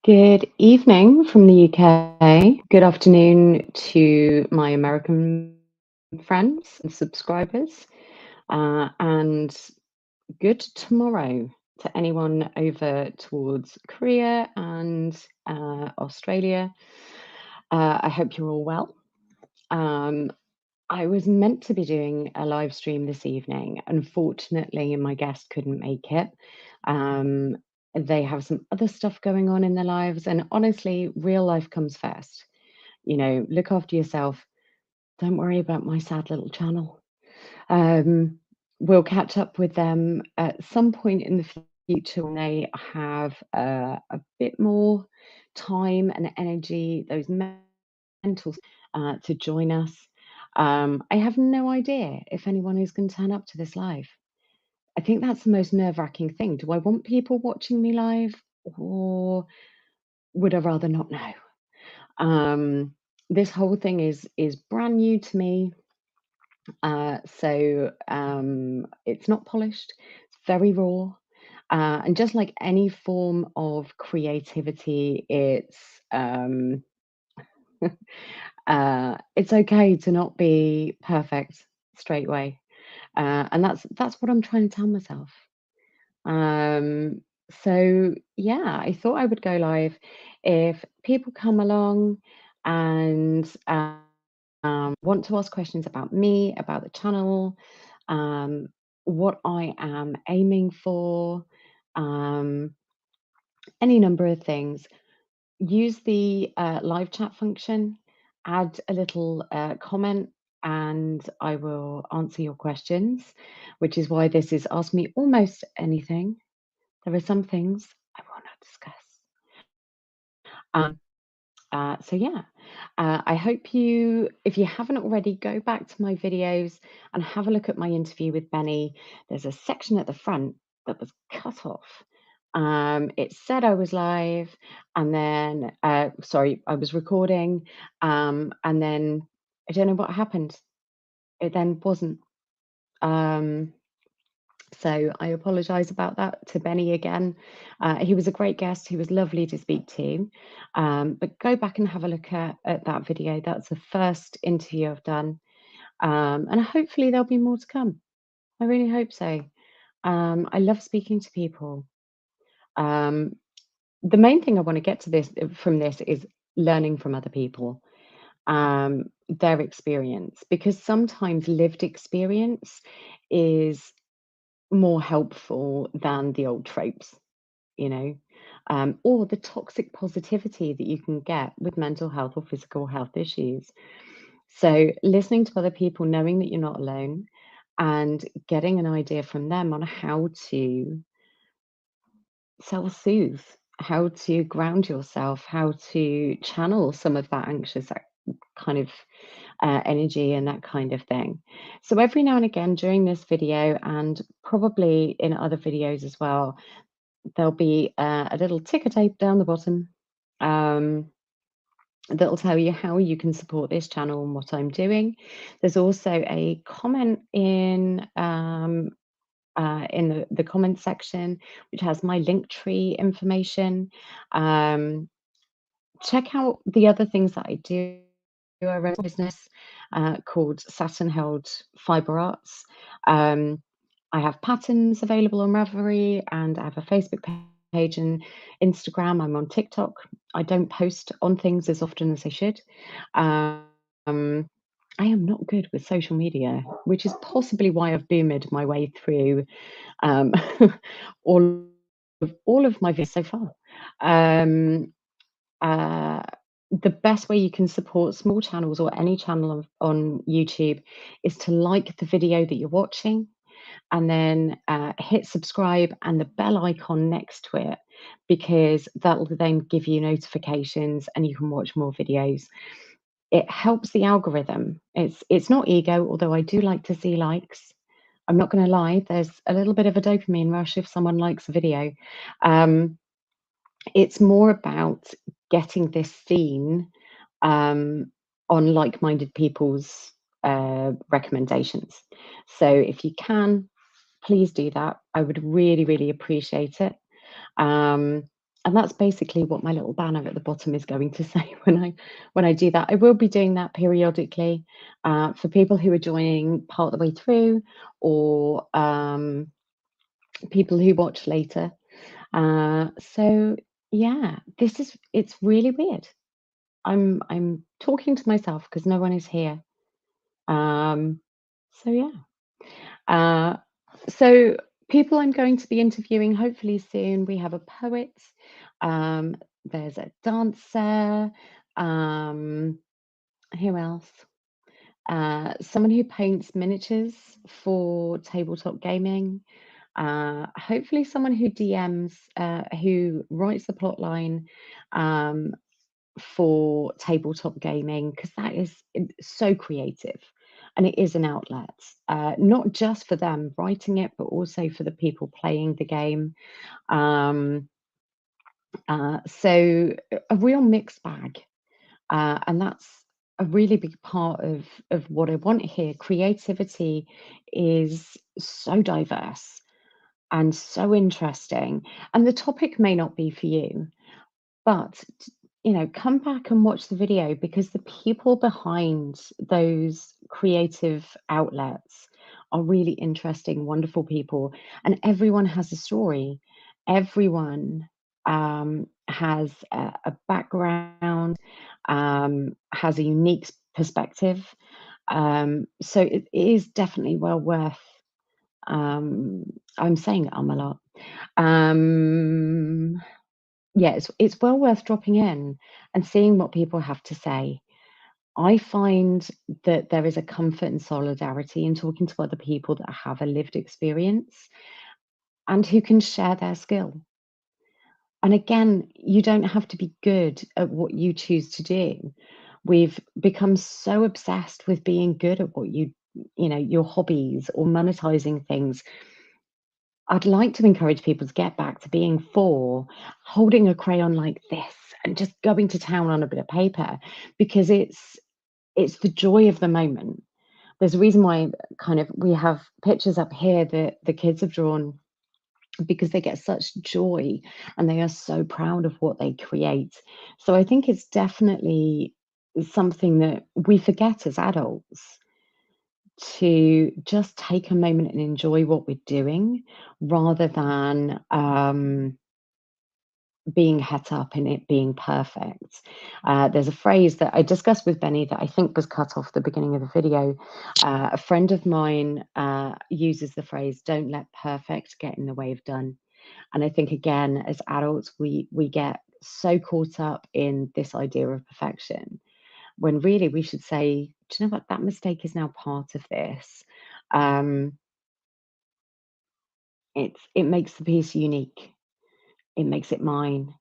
Good evening from the UK. Good afternoon to my American friends and subscribers. And good tomorrow to anyone over towards Korea and Australia. I hope you're all well. Um, I was meant to be doing a live stream this evening. Unfortunately, my guest couldn't make it. Um, they have some other stuff going on in their lives, and honestly, real life comes first. Look after yourself. Don't worry about my sad little channel. Um, we'll catch up with them at some point in the future when they have a bit more time and energy, those mental to join us. I have no idea if anyone is going to turn up to this live. I think that's the most nerve-wracking thing. Do I want people watching me live, or would I rather not know? This whole thing is brand new to me, so it's not polished. It's very raw, and just like any form of creativity, it's okay to not be perfect straight away, and that's what I'm trying to tell myself. Um, so yeah, I thought I would go live. If people come along and want to ask questions about me, about the channel, um, what I am aiming for, um, any number of things, use the live chat function, add a little comment, and I will answer your questions, which is why this is Ask Me Almost Anything. There are some things I will not discuss. Um, so yeah, I hope if you haven't already, go back to my videos and have a look at my interview with Benny. There's a section at the front that was cut off. It said I was live, and then, sorry, I was recording, and then I don't know what happened. It then wasn't. Um, So I apologise about that to Benny again. He was a great guest. He was lovely to speak to. But go back and have a look at that video. That's the first interview I've done. And hopefully there'll be more to come. I really hope so. I love speaking to people. Um, the main thing I want to get to this from this is learning from other people, their experience, because sometimes lived experience is more helpful than the old tropes, you know, or the toxic positivity that you can get with mental health or physical health issues. So, listening to other people, knowing that you're not alone, and getting an idea from them on how to self soothe, how to ground yourself, how to channel some of that anxious kind of energy and that kind of thing. So every now and again during this video, and probably in other videos as well, there'll be a little ticker tape down the bottom, um, that'll tell you how you can support this channel and what I'm doing. There's also a comment in the comment section, which has my link tree information. Um, Check out the other things that I do. I run a business called Saturn Held Fiber Arts. Um, I have patterns available on Ravelry, and I have a Facebook page and Instagram. I'm on TikTok. I don't post on things as often as I should. Um, I am not good with social media, which is possibly why I've boomed my way through um, all all of my videos so far. Um, uh, the best way you can support small channels or any channel on YouTube is to like the video that you're watching, and then hit subscribe and the bell icon next to it, because that will then give you notifications and you can watch more videos. It helps the algorithm. It's not ego, although I do like to see likes. I'm not going to lie, there's a little bit of a dopamine rush if someone likes a video. Um, it's more about getting this seen um, on like-minded people's recommendations. So if you can, please do that. I would really, really appreciate it. Um, And that's basically what my little banner at the bottom is going to say when I do that. I will be doing that periodically for people who are joining part of the way through, or people who watch later. So yeah, it's really weird. I'm talking to myself because no one is here. Um, so yeah. Uh, so people I'm going to be interviewing hopefully soon. We have a poet. Um, there's a dancer. Um, who else? Someone who paints miniatures for tabletop gaming. Hopefully, someone who DMs, who writes the plot line um, for tabletop gaming, because that is so creative and it is an outlet, not just for them writing it, but also for the people playing the game. Um, so a real mixed bag. And that's a really big part of what I want here. Creativity is so diverse and so interesting. And the topic may not be for you, but come back and watch the video, because the people behind those creative outlets are really interesting, wonderful people, and everyone has a story. Everyone has a background, has a unique perspective. So it is definitely well worth. I'm saying a lot. Um, yeah, it's well worth dropping in and seeing what people have to say. I find that there is a comfort and solidarity in talking to other people that have a lived experience and who can share their skill. And again, you don't have to be good at what you choose to do. We've become so obsessed with being good at what your hobbies or monetizing things. I'd like to encourage people to get back to being for holding a crayon like this and just going to town on a bit of paper, because it's the joy of the moment. There's a reason why kind of we have pictures up here that the kids have drawn, because they get such joy and they are so proud of what they create. So I think it's definitely something that we forget as adults, to just take a moment and enjoy what we're doing, rather than being het up in it being perfect. There's a phrase that I discussed with Benny that I think was cut off the beginning of the video. A friend of mine uses the phrase, "Don't let perfect get in the way of done." And I think, again, as adults, we get so caught up in this idea of perfection, when really we should say, do you know what, that mistake is now part of this. Um, it makes the piece unique. It makes it mine.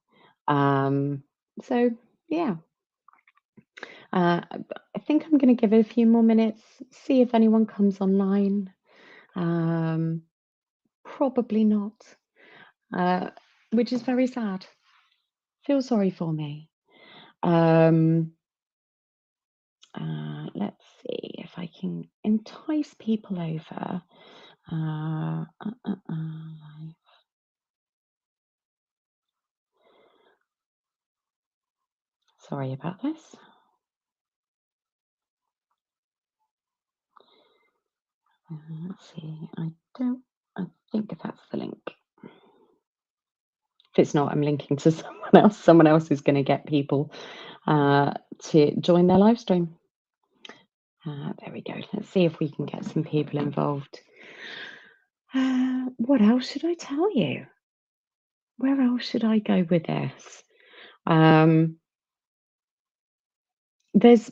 Um, so yeah, I think I'm going to give it a few more minutes, see if anyone comes online. Um, Probably not, uh, which is very sad. Feel sorry for me. Um, let's see if I can entice people over. Uh, uh, uh, uh. Sorry about this. Let's see. I think that's the link. If it's not, I'm linking to someone else. Someone else is going to get people to join their live stream. There we go. Let's see if we can get some people involved. What else should I tell you? Where else should I go with this? Um, there's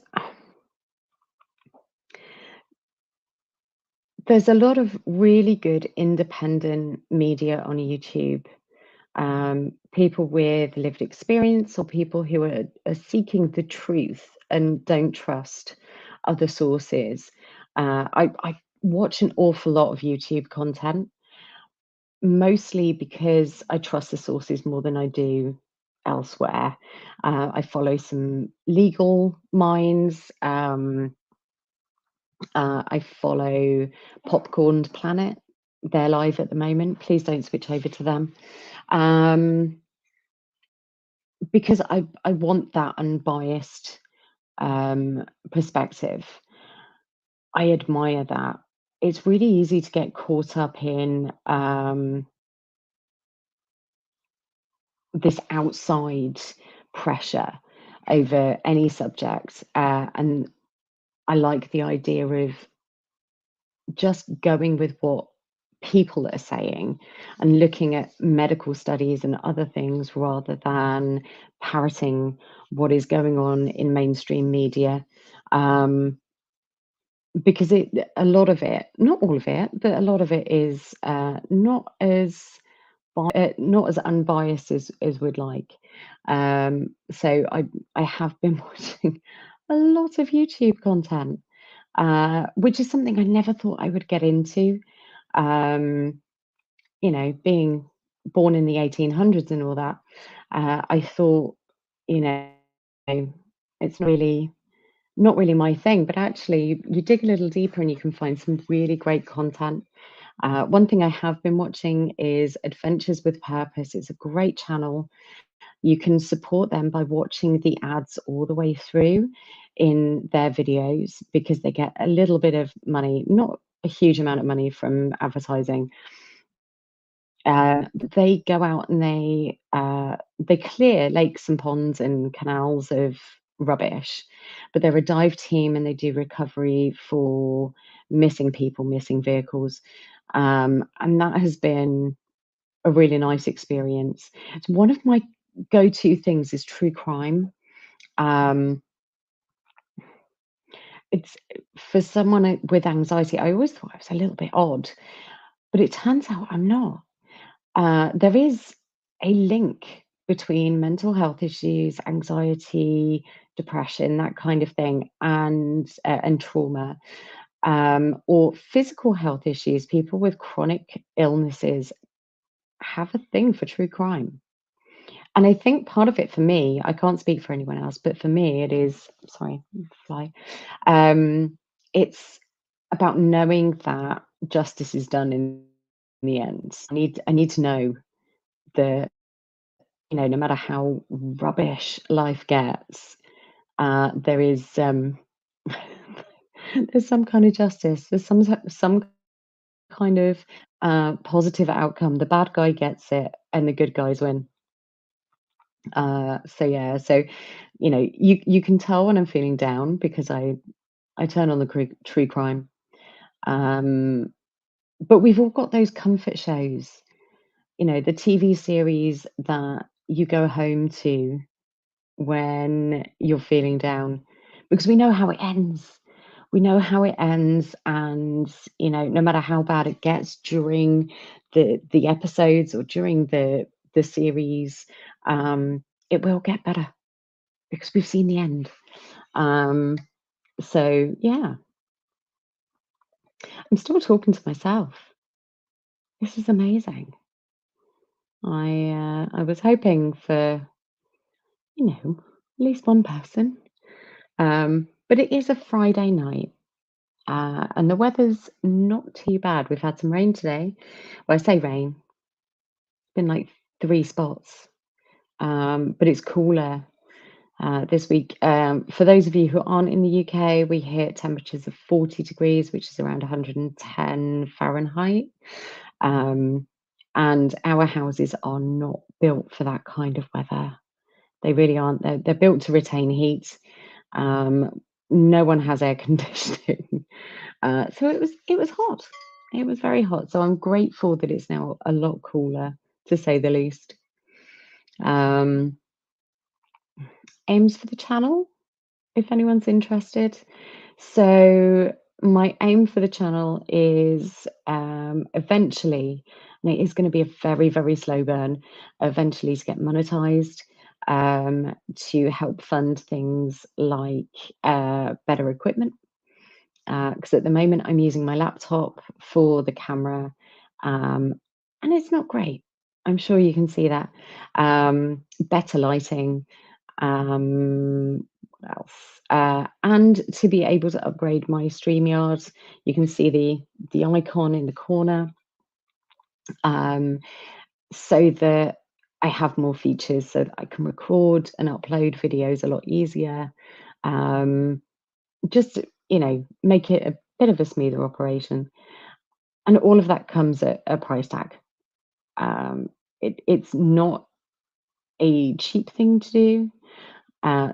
there's a lot of really good independent media on YouTube. People with lived experience, or people who are seeking the truth and don't trust other sources. I watch an awful lot of YouTube content, mostly because I trust the sources more than I do elsewhere. I follow some legal minds. I follow Popcorn Planet. They're live at the moment. Please don't switch over to them. Um, because I want that unbiased perspective. I admire that. It's really easy to get caught up in this outside pressure over any subject, and I like the idea of just going with what people are saying and looking at medical studies and other things rather than parroting what is going on in mainstream media. Um, because a lot of it, not all of it, but a lot of it is not as unbiased as we'd like. So I have been watching a lot of YouTube content, which is something I never thought I would get into. Um, being born in the 1800s and all that, I thought, you know, it's not really my thing. But actually, you dig a little deeper and you can find some really great content. One thing I have been watching is Adventures with Purpose. It's a great channel. You can support them by watching the ads all the way through in their videos because they get a little bit of money, not a huge amount of money from advertising. But they go out and they clear lakes and ponds and canals of rubbish, but they're a dive team and they do recovery for missing people, missing vehicles, and that has been a really nice experience. It's one of my go-to things is true crime. Um, it's for someone with anxiety. I always thought I was a little bit odd, but it turns out I'm not. There is a link between mental health issues, anxiety, depression, that kind of thing, and trauma, or physical health issues. People with chronic illnesses have a thing for true crime. And I think part of it for me, I can't speak for anyone else, but for me, it is, sorry, fly. Um, it's about knowing that justice is done in the end. I need to know that, no matter how rubbish life gets, there is there's some kind of justice. There's some kind of positive outcome. The bad guy gets it, and the good guys win. So yeah, so you can tell when I'm feeling down because I turn on the true crime. Um, but we've all got those comfort shows, the TV series that you go home to when you're feeling down because we know how it ends. We know how it ends, and no matter how bad it gets during the episodes or during the series, it will get better because we've seen the end. Um, so yeah, I'm still talking to myself. This is amazing. I was hoping for at least one person, but it is a Friday night. And the weather's not too bad. We've had some rain today. Well, I say rain, been like 3 spots, but it's cooler this week. For those of you who aren't in the UK, we hit temperatures of 40 degrees, which is around 110 Fahrenheit. Um, and our houses are not built for that kind of weather. They really aren't. They're built to retain heat. No one has air conditioning. So it was hot. It was very hot. So I'm grateful that it's now a lot cooler, to say the least. Um, Aims for the channel, if anyone's interested. So my aim for the channel is eventually, and it is going to be a very, very slow burn, eventually to get monetized, to help fund things like better equipment. Because at the moment I'm using my laptop for the camera, um, and it's not great. I'm sure you can see that. Better lighting, what else? And to be able to upgrade my StreamYard, you can see the icon in the corner, um, so that I have more features so that I can record and upload videos a lot easier. Um, just, make it a bit of a smoother operation. And all of that comes at a price tag. Um, it's not a cheap thing to do.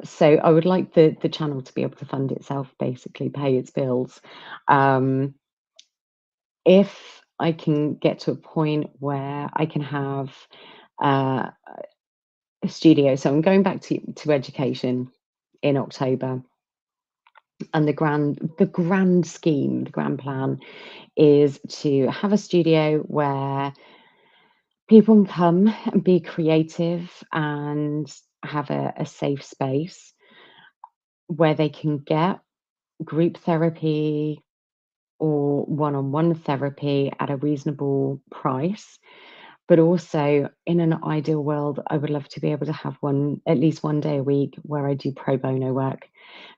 So I would like the channel to be able to fund itself, basically pay its bills. Um, if I can get to a point where I can have uh, a studio, so I'm going back to education in October, and the grand scheme, the grand plan is to have a studio where people can come and be creative and have a safe space where they can get group therapy or one-on-one therapy at a reasonable price. But also, in an ideal world, I would love to be able to have at least 1 day a week where I do pro bono work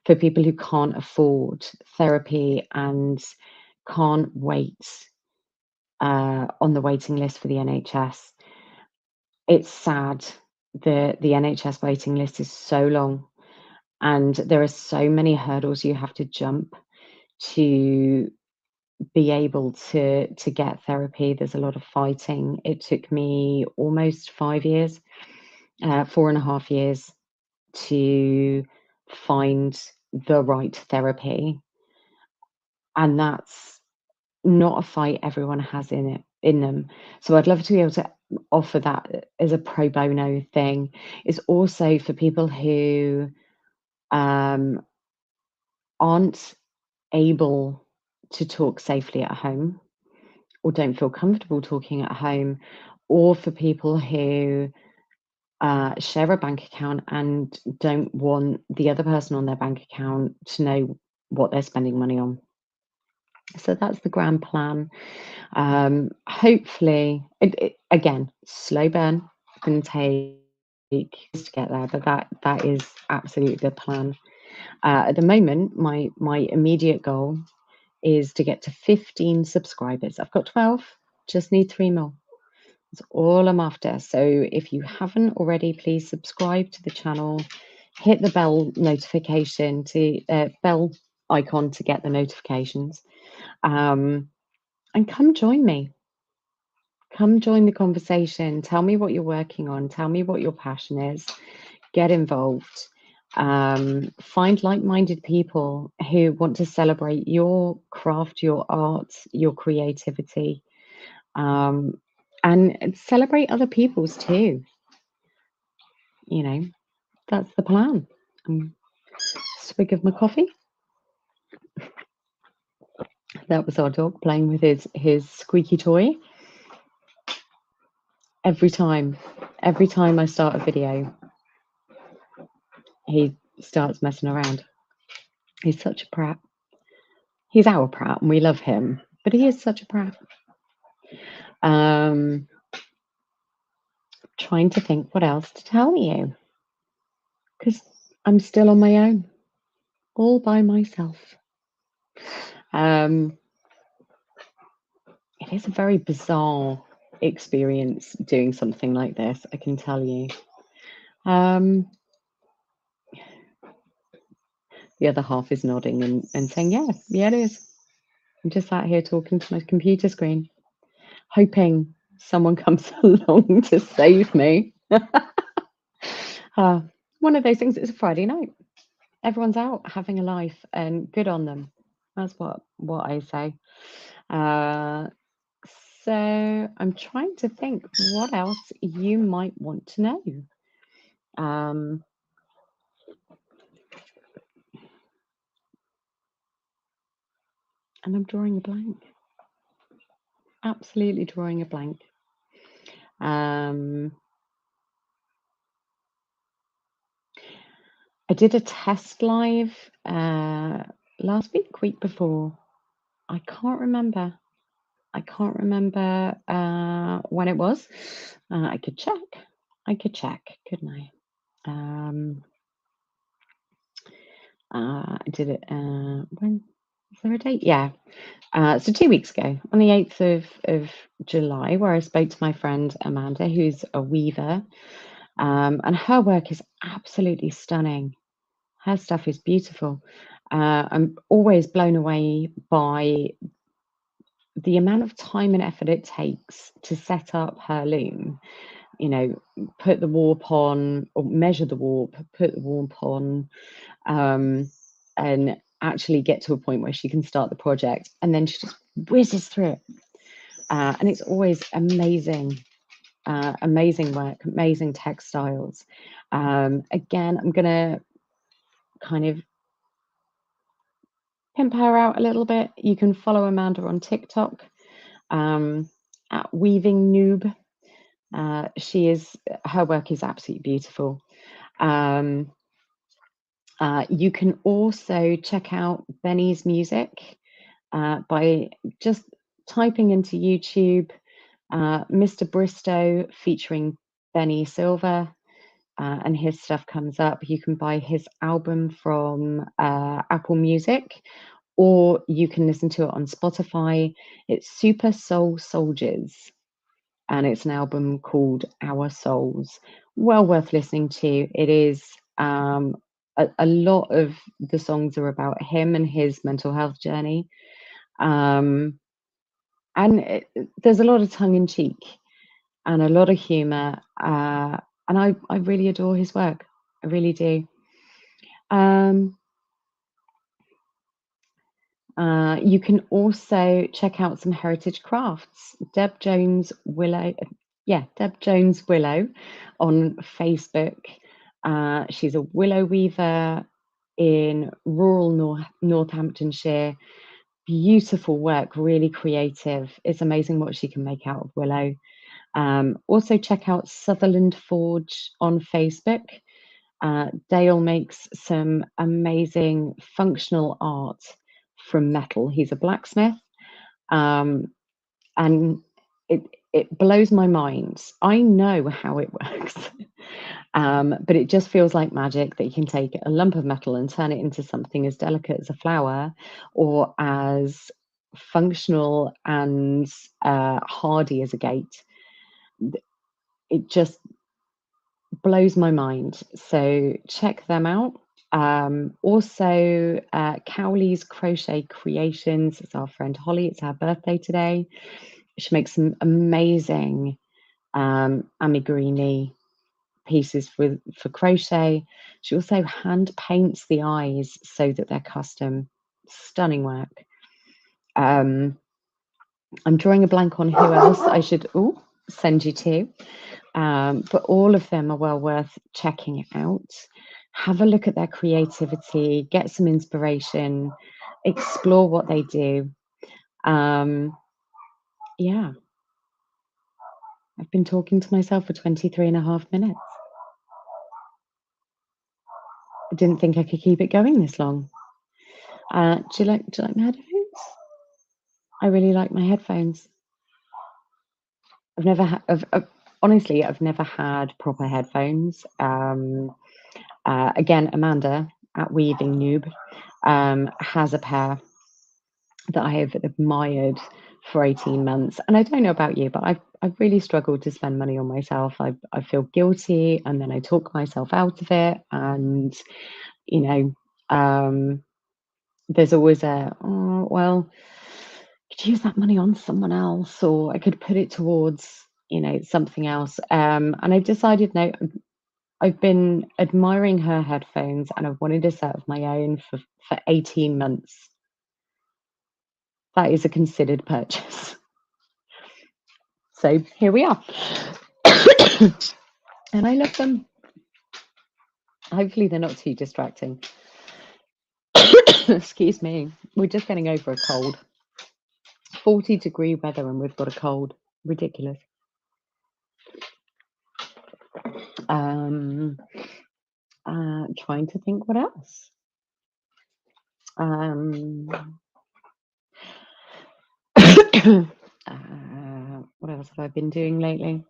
for people who can't afford therapy and can't wait on the waiting list for the NHS. It's sad that the NHS waiting list is so long, and there are so many hurdles you have to jump to be able to get therapy. There's a lot of fighting. It took me almost 5 years, 4.5 years to find the right therapy, and that's not a fight everyone has in them. So I'd love to be able to offer that as a pro bono thing. It's also for people who um, aren't able to talk safely at home or don't feel comfortable talking at home, or for people who share a bank account and don't want the other person on their bank account to know what they're spending money on. So that's the grand plan. Hopefully, again, slow burn. It's going to take years to get there, but that is absolutely the plan. At the moment, my immediate goal is to get to 15 subscribers. I've got 12, just need 3 more. That's all I'm after. So if you haven't already, please subscribe to the channel, hit the bell icon to get the notifications, and come join me. Come join the conversation. Tell me what you're working on. Tell me what your passion is. Get involved. Find like-minded people who want to celebrate your craft, your art, your creativity, um, and celebrate other people's too. You know, that's the plan. Swig of my coffee. That was our dog playing with his squeaky toy. Every time I start a video, he starts messing around. He's such a prat. He's our prat, and we love him, but he is such a prat. Um, trying to think what else to tell you, because I'm still on my own, all by myself. It is a very bizarre experience doing something like this, I can tell you. The other half is nodding and saying, yeah, it is. I'm just sat here talking to my computer screen, hoping someone comes along to save me. One of those things, it's a Friday night. Everyone's out having a life, and good on them. That's what I say. So I'm trying to think what else you might want to know. And I'm drawing a blank. Absolutely drawing a blank. I did a test live last week before. I can't remember. When it was. I could check, couldn't I? I did it when? Is there a date? Yeah. So 2 weeks ago, on the 8th of July, where I spoke to my friend Amanda, who's a weaver, and her work is absolutely stunning. Her stuff is beautiful. I'm always blown away by the amount of time and effort it takes to set up her loom. You know, put the warp on or measure the warp, put the warp on, um, and actually get to a point where she can start the project. And then she just whizzes through it. And it's always amazing, amazing work, amazing textiles. Again, I'm going to kind of pimp her out a little bit. You can follow Amanda on TikTok at Weaving Noob. Her work is absolutely beautiful. You can also check out Benny's music by just typing into YouTube Mr. Bristow featuring Benny Silver, and his stuff comes up. You can buy his album from Apple Music, or you can listen to it on Spotify. It's Super Soul Soldiers, and it's an album called Our Souls. Well worth listening to. It is a lot of the songs are about him and his mental health journey. Um, and there's a lot of tongue in cheek and a lot of humor. And I really adore his work. I really do. You can also check out some heritage crafts. Deb Jones Willow, Deb Jones Willow on Facebook. She's a willow weaver in rural Northamptonshire. Beautiful work, really creative. It's amazing what she can make out of willow. Also check out Sutherland Forge on Facebook. Dale makes some amazing functional art from metal. He's a blacksmith, and it it blows my mind. I know how it works, but it just feels like magic that you can take a lump of metal and turn it into something as delicate as a flower, or as functional and hardy as a gate. It just blows my mind. So check them out. Also, Cowley's Crochet Creations. It's our friend Holly. It's her birthday today. She makes some amazing amigurumi pieces for crochet. She also hand paints the eyes so that they're custom. Stunning work. I'm drawing a blank on who else I should send you to. But all of them are well worth checking out. Have a look at their creativity, get some inspiration, explore what they do. Yeah, I've been talking to myself for 23 and a half minutes. I didn't think I could keep it going this long. Do you like my headphones? I really like my headphones. Honestly, I've never had proper headphones. Again, Amanda at Weaving Noob has a pair that I have admired for 18 months. And I don't know about you, but I've really struggled to spend money on myself. I feel guilty, and then I talk myself out of it. And, you know, there's always well, I could use that money on someone else, or I could put it towards, something else. And I decided, no, I've been admiring her headphones, and I've wanted a set of my own for 18 months. That is a considered purchase. So here we are. And I love them. Hopefully they're not too distracting. Excuse me. We're just getting over a cold. 40-degree weather and we've got a cold. Ridiculous. Trying to think what else. What else have I been doing lately?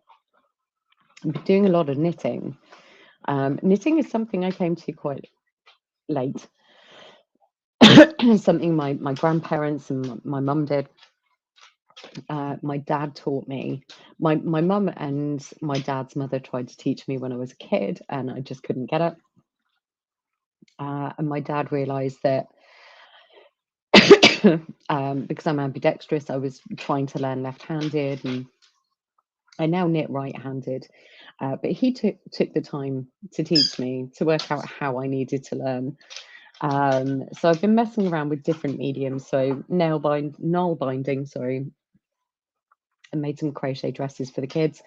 I've been doing a lot of knitting. Knitting is something I came to quite late. something my grandparents and my mum did. My dad taught me. My mum and my dad's mother tried to teach me when I was a kid, and I just couldn't get it. And my dad realised that because I'm ambidextrous, I was trying to learn left-handed, and I now knit right-handed. But he took the time to teach me to work out how I needed to learn. So I've been messing around with different mediums. So nail binding, sorry, and made some crochet dresses for the kids,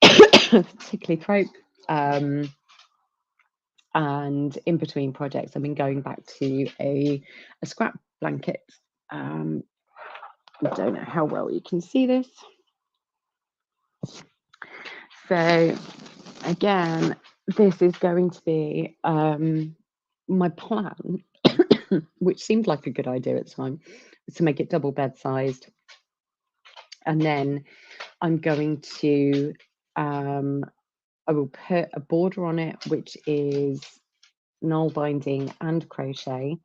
particularly throat. And in between projects, I've been going back to a scrap blanket. I don't know how well you can see this. So again, this is going to be my plan, which seemed like a good idea at the time, was to make it double bed sized. And then I'm going to, I will put a border on it, which is knot binding and crochet.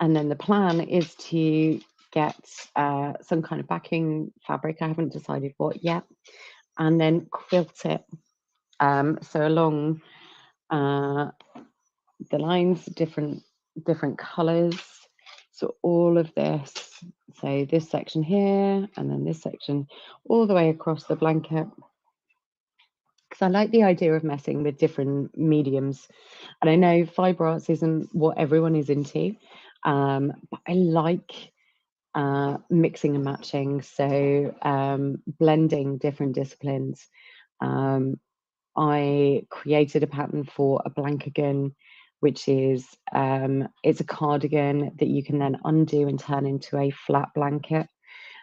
And then the plan is to get some kind of backing fabric. I haven't decided what yet. And then quilt it. So along the lines, different colors. So all of this, so this section here, and then this section all the way across the blanket. Because I like the idea of messing with different mediums. And I know fiber arts isn't what everyone is into, but I like mixing and matching. So blending different disciplines. I created a pattern for a blankegan, which is it's a cardigan that you can then undo and turn into a flat blanket,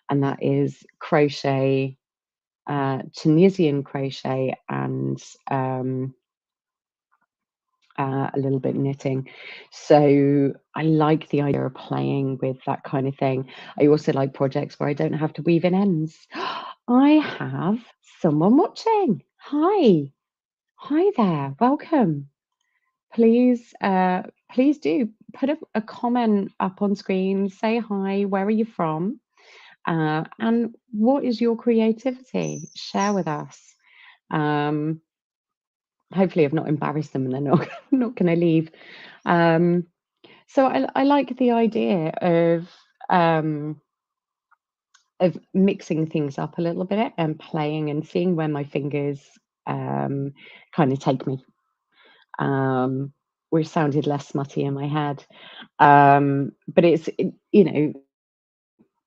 and that is crochet, Tunisian crochet, and a little bit knitting. So I like the idea of playing with that kind of thing. I also like projects where I don't have to weave in ends. I have someone watching. Hi. Hi there, welcome. Please, please do put a comment up on screen. Say hi. Where are you from? And what is your creativity? Share with us. Hopefully, I've not embarrassed them and they're not not going to leave. So I like the idea of mixing things up a little bit and playing and seeing where my fingers kind of take me. Which sounded less smutty in my head. But you know,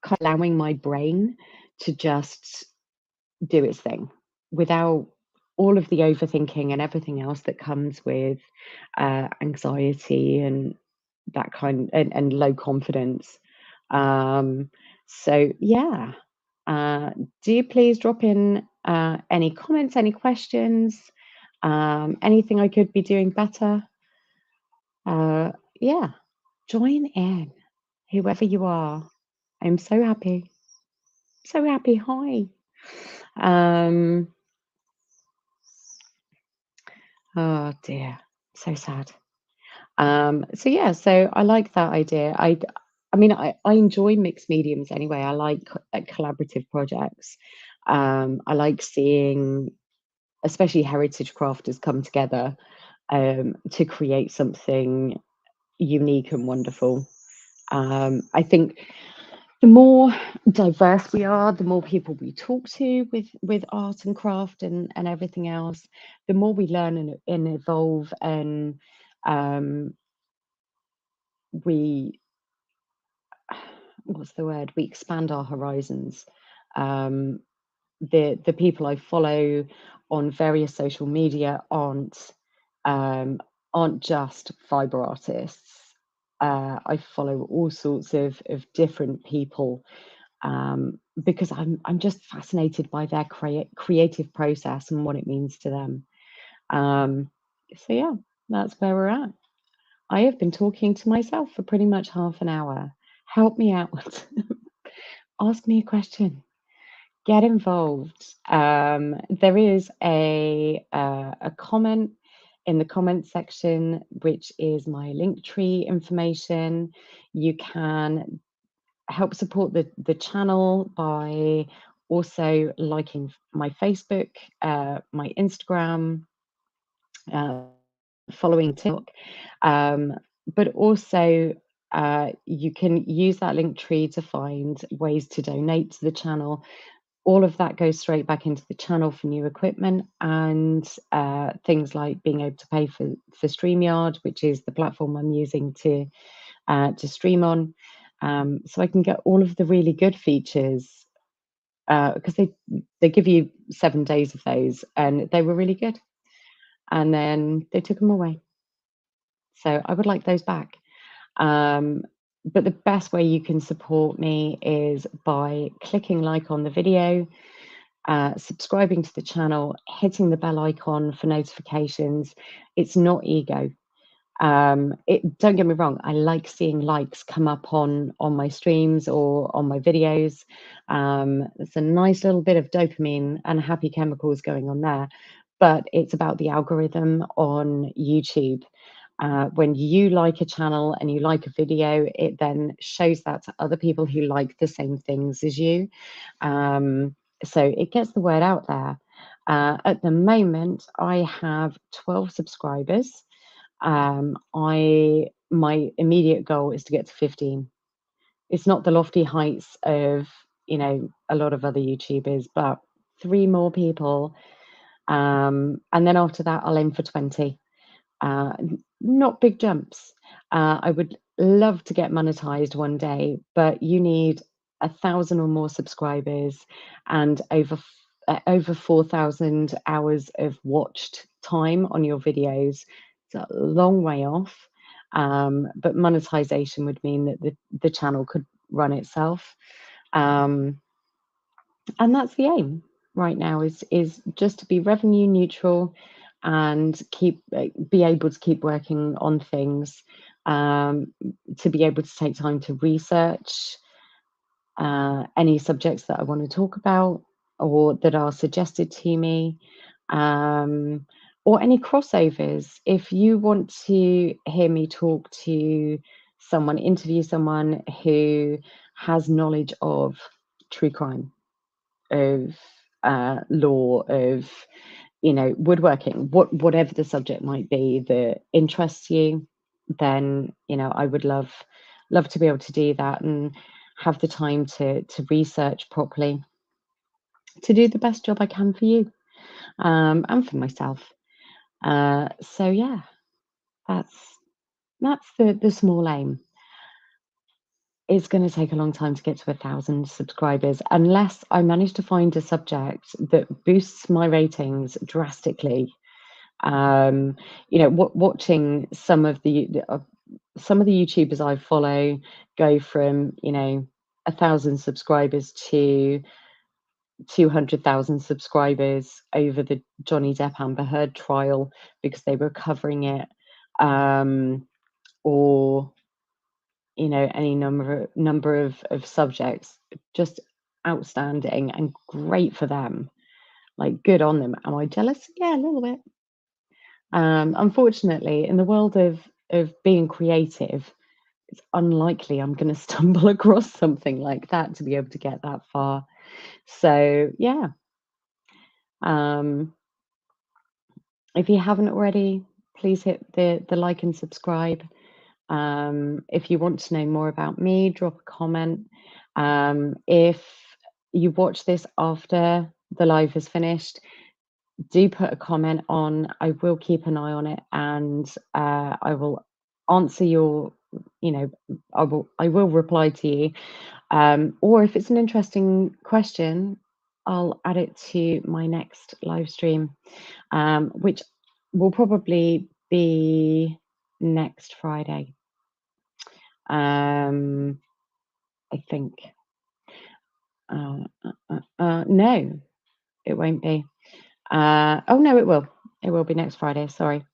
kind of allowing my brain to just do its thing without all of the overthinking and everything else that comes with anxiety and that kind and low confidence. So yeah, do please drop in any comments, any questions, anything I could be doing better. Yeah, join in, whoever you are. I'm so happy. So happy. Hi. Um, oh dear, so sad. So yeah, so I like that idea. I mean, I enjoy mixed mediums anyway. I like collaborative projects. I like seeing, especially heritage crafters come together to create something unique and wonderful. I think the more diverse we are, the more people we talk to with art and craft and everything else, the more we learn and evolve, and we what's the word? We expand our horizons. Um, the people I follow on various social media aren't just fiber artists. I follow all sorts of different people because I'm just fascinated by their creative process and what it means to them. So yeah, that's where we're at. I have been talking to myself for pretty much half an hour. Help me out. Ask me a question. Get involved. There is a comment in the comments section, which is my Linktree information. You can help support the channel by also liking my Facebook, my Instagram, uh, following TikTok, um, but also you can use that link tree to find ways to donate to the channel. All of that goes straight back into the channel for new equipment and things like being able to pay for StreamYard, which is the platform I'm using to stream on. So I can get all of the really good features because they give you 7 days of those, and they were really good. And then they took them away. So I would like those back. But the best way you can support me is by clicking like on the video, subscribing to the channel, hitting the bell icon for notifications. It's not ego. Don't get me wrong, I like seeing likes come up on my streams or on my videos. It's a nice little bit of dopamine and happy chemicals going on there, but it's about the algorithm on YouTube. When you like a channel and you like a video, it then shows that to other people who like the same things as you. So it gets the word out there. At the moment, I have 12 subscribers. My immediate goal is to get to 15. It's not the lofty heights of, a lot of other YouTubers, but 3 more people. And then after that, I'll aim for 20. Not big jumps. I would love to get monetized one day, but you need 1,000 or more subscribers and over 4,000 hours of watched time on your videos. It's a long way off, but monetization would mean that the channel could run itself. And that's the aim right now, is just to be revenue neutral and be able to keep working on things, to be able to take time to research any subjects that I want to talk about or that are suggested to me, or any crossovers. If you want to hear me talk to someone, interview someone who has knowledge of true crime, of law, of woodworking, whatever the subject might be that interests you, then I would love to be able to do that and have the time to research properly, to do the best job I can for you, and for myself. So yeah, that's the small aim. It's going to take a long time to get to 1,000 subscribers, unless I manage to find a subject that boosts my ratings drastically. Watching some of the YouTubers I follow go from 1,000 subscribers to 200,000 subscribers over the Johnny Depp Amber Heard trial because they were covering it, or any number of subjects. Just outstanding and great for them. Like, good on them. Am I jealous? Yeah, a little bit. Unfortunately, in the world of being creative, it's unlikely I'm going to stumble across something like that to be able to get that far. So yeah, if you haven't already, please hit the like and subscribe. If you want to know more about me, drop a comment. If you watch this after the live is finished, do put a comment on. I will keep an eye on it, and I will answer your, I will reply to you. Or if it's an interesting question, I'll add it to my next live stream, which will probably be next Friday. I think. No, it won't be. Oh no, it will. It will be next Friday. Sorry.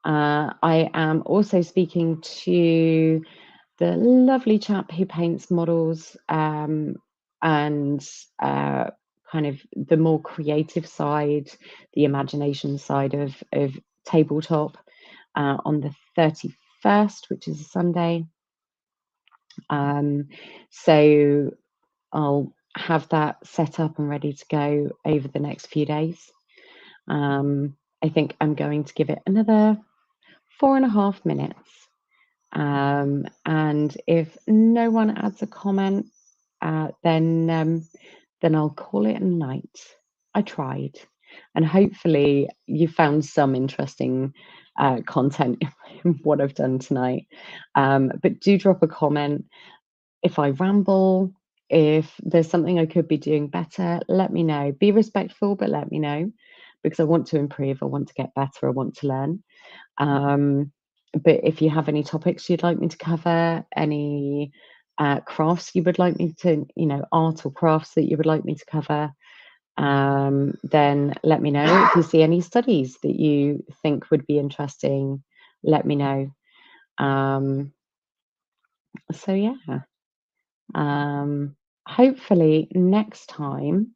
I am also speaking to the lovely chap who paints models, and kind of the more creative side, the imagination side of tabletop on the 31st, which is a Sunday. So I'll have that set up and ready to go over the next few days. I think I'm going to give it another 4.5 minutes. And if no one adds a comment, then I'll call it a night. I tried, and hopefully you found some interesting content in what I've done tonight. But do drop a comment if I ramble. If there's something I could be doing better, let me know. Be respectful, but let me know, because I want to improve. I want to get better. I want to learn. But if you have any topics you'd like me to cover, any crafts you would like me to, art or crafts that you would like me to cover, then let me know. If you see any studies that you think would be interesting, let me know. So yeah, hopefully next time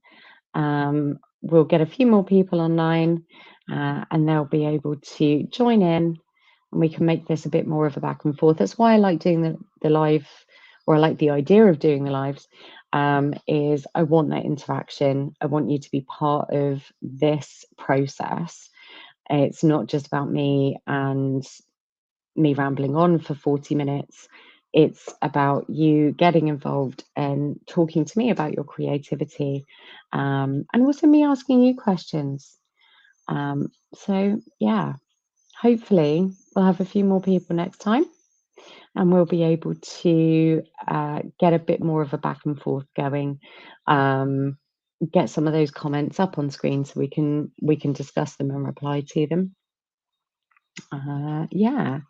we'll get a few more people online, and they'll be able to join in, and we can make this a bit more of a back and forth. That's why I like doing the live, or I like the idea of doing the lives, is I want that interaction. I want you to be part of this process. It's not just about me and me rambling on for 40 minutes. It's about you getting involved and talking to me about your creativity, and also me asking you questions. So, yeah, hopefully we'll have a few more people next time, and we'll be able to get a bit more of a back and forth going. Get some of those comments up on screen so we can discuss them and reply to them. Yeah.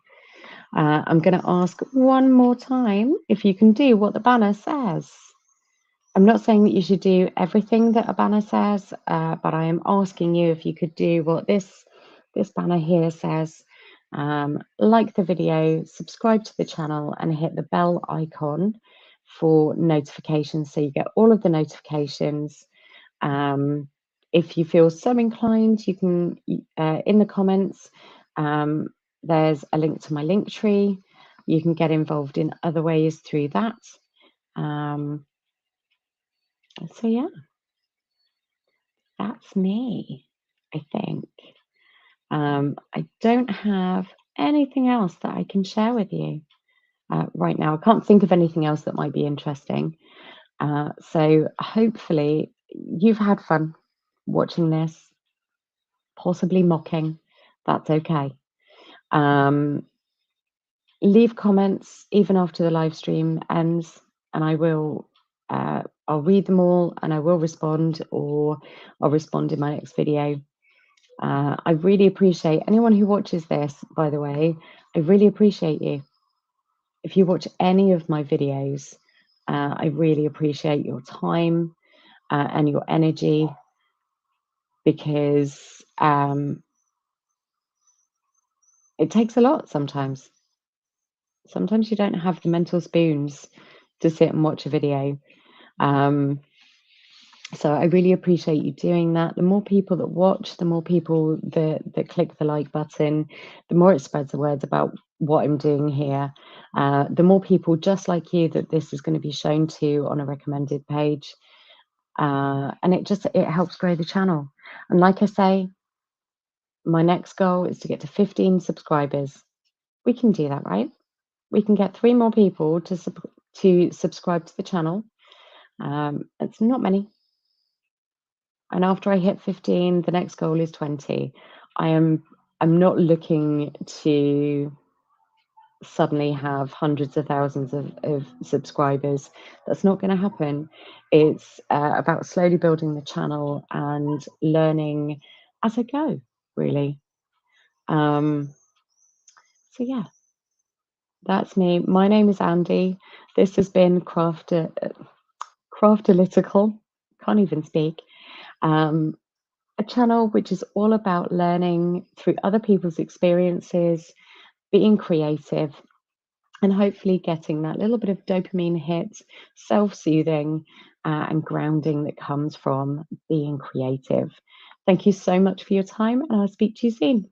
I'm going to ask one more time if you can do what the banner says. I'm not saying that you should do everything that a banner says, but I am asking you if you could do what this banner here says. Like the video, subscribe to the channel, and hit the bell icon for notifications so you get all of the notifications. If you feel so inclined, you can, in the comments, there's a link to my Linktree. You can get involved in other ways through that. So yeah, that's me, I think. I don't have anything else that I can share with you right now. I can't think of anything else that might be interesting. So hopefully you've had fun watching this, possibly mocking. That's okay. Leave comments even after the live stream ends, and I'll read them all, and I will respond, or I'll respond in my next video. I really appreciate anyone who watches this, by the way. I really appreciate you. If you watch any of my videos, I really appreciate your time and your energy, because it takes a lot sometimes. Sometimes you don't have the mental spoons to sit and watch a video. So I really appreciate you doing that. The more people that watch, the more people that click the like button, the more it spreads the word about what I'm doing here. The more people just like you that this is going to be shown to on a recommended page. And it helps grow the channel. And like I say, my next goal is to get to 15 subscribers. We can do that, right? We can get 3 more people to subscribe to the channel. It's not many. And after I hit 15, the next goal is 20. I'm not looking to suddenly have hundreds of thousands of subscribers. That's not going to happen. It's about slowly building the channel and learning as I go, really. So yeah, that's me. My name is Andy. This has been Craftalytical. Can't even speak. A channel which is all about learning through other people's experiences, being creative, and hopefully getting that little bit of dopamine hit, self-soothing, and grounding that comes from being creative. Thank you so much for your time, and I'll speak to you soon.